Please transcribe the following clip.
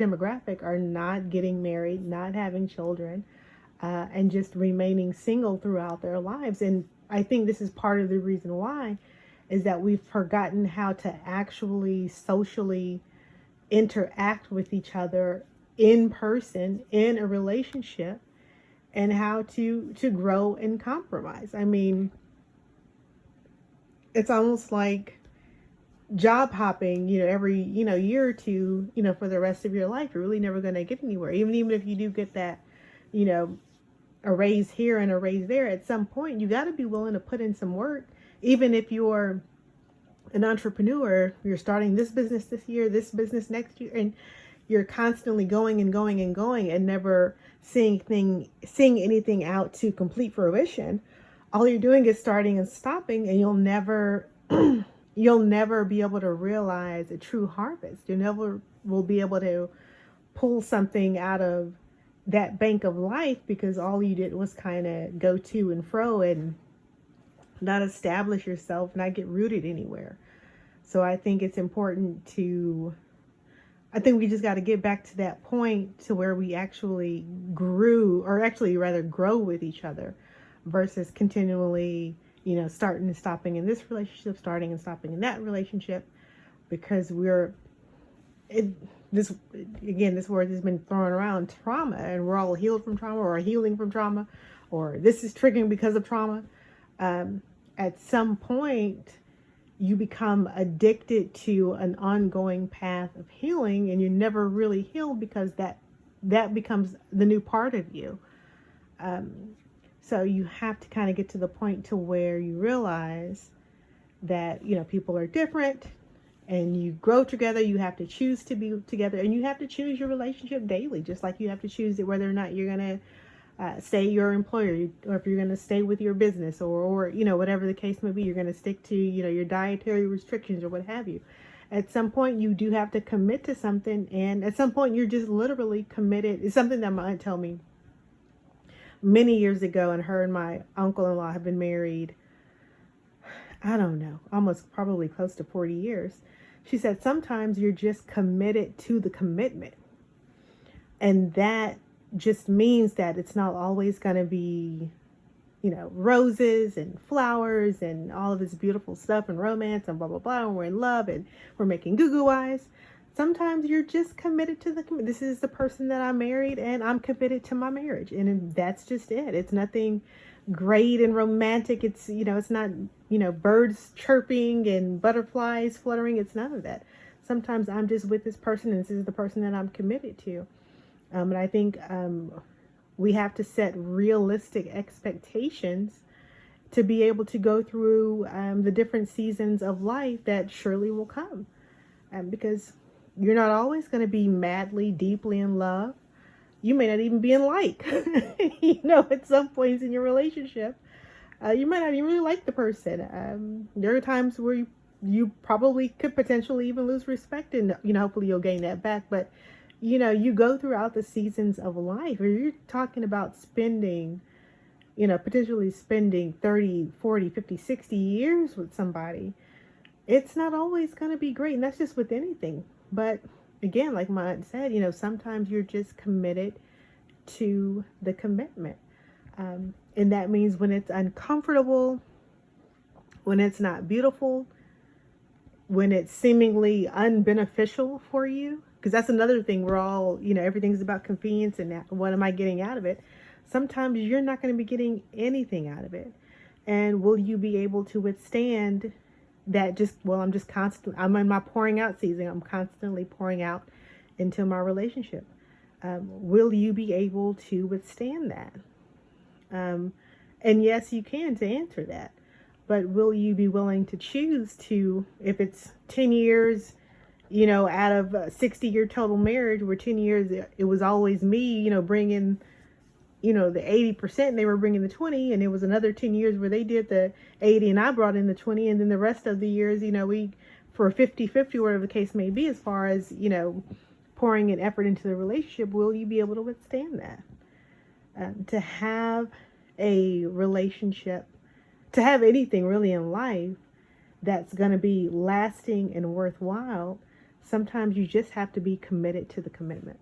demographic are not getting married, not having children, and just remaining single throughout their lives. And I think this is part of the reason why is that we've forgotten how to actually socially interact with each other in person in a relationship, and how to grow and compromise. I mean, it's almost like job hopping, every, year or two, for the rest of your life. You're really never going to get anywhere. Even if you do get that, you know, a raise here and a raise there, at some point you got to be willing to put in some work. Even if you're an entrepreneur, you're starting this business this year, this business next year, and you're constantly going and going and going and never seeing anything out to complete fruition. All you're doing is starting and stopping, and you'll never be able to realize a true harvest. You never will be able to pull something out of that bank of life, because all you did was kind of go to and fro and not establish yourself, not get rooted anywhere. So I think it's important I think we just got to get back to that point to where we actually grew, or actually rather grow with each other, versus continually, starting and stopping in this relationship, starting and stopping in that relationship, because this word has been thrown around, trauma, and we're all healed from trauma, or healing from trauma, or this is triggering because of trauma. At some point, you become addicted to an ongoing path of healing, and you're never really healed, because that becomes the new part of you. So you have to kind of get to the point to where you realize that, people are different, and you grow together. You have to choose to be together, and you have to choose your relationship daily, just like you have to choose whether or not you're going to stay your employer, or if you're going to stay with your business, or whatever the case may be. You're going to stick to your dietary restrictions, or what have you. At some point you do have to commit to something, and at some point you're just literally committed. It's something that my aunt told me many years ago, and her and my uncle-in-law have been married, I don't know, almost probably close to 40 years. She said sometimes you're just committed to the commitment, and that just means that it's not always going to be, roses and flowers and all of this beautiful stuff and romance and blah, blah, blah. And we're in love and we're making goo-goo eyes. Sometimes you're just committed to this is the person that I married, and I'm committed to my marriage. And that's just it. It's nothing great and romantic. It's, it's not, birds chirping and butterflies fluttering. It's none of that. Sometimes I'm just with this person, and this is the person that I'm committed to. And I think we have to set realistic expectations to be able to go through the different seasons of life that surely will come. Because you're not always going to be madly, deeply in love. You may not even be in like, at some points in your relationship. You might not even really like the person. There are times where you probably could potentially even lose respect, and, hopefully you'll gain that back. But you go throughout the seasons of life, or you're talking about spending, potentially spending 30, 40, 50, 60 years with somebody. It's not always going to be great. And that's just with anything. But again, like my aunt said, sometimes you're just committed to the commitment. And that means when it's uncomfortable, when it's not beautiful, when it's seemingly unbeneficial for you. Because that's another thing. We're all, everything's about convenience and what am I getting out of it? Sometimes you're not going to be getting anything out of it. And will you be able to withstand that? I'm in my pouring out season. I'm constantly pouring out into my relationship. Will you be able to withstand that? And yes, you can, to answer that. But will you be willing to choose to, if it's 10 years, out of a 60-year total marriage, where 10 years it was always me, bringing, the 80%, and they were bringing the 20, and it was another 10 years where they did the 80 and I brought in the 20, and then the rest of the years, we, for 50-50, whatever the case may be, as far as, pouring an effort into the relationship, will you be able to withstand that? To have a relationship, to have anything really in life that's going to be lasting and worthwhile, Sometimes you just have to be committed to the commitment.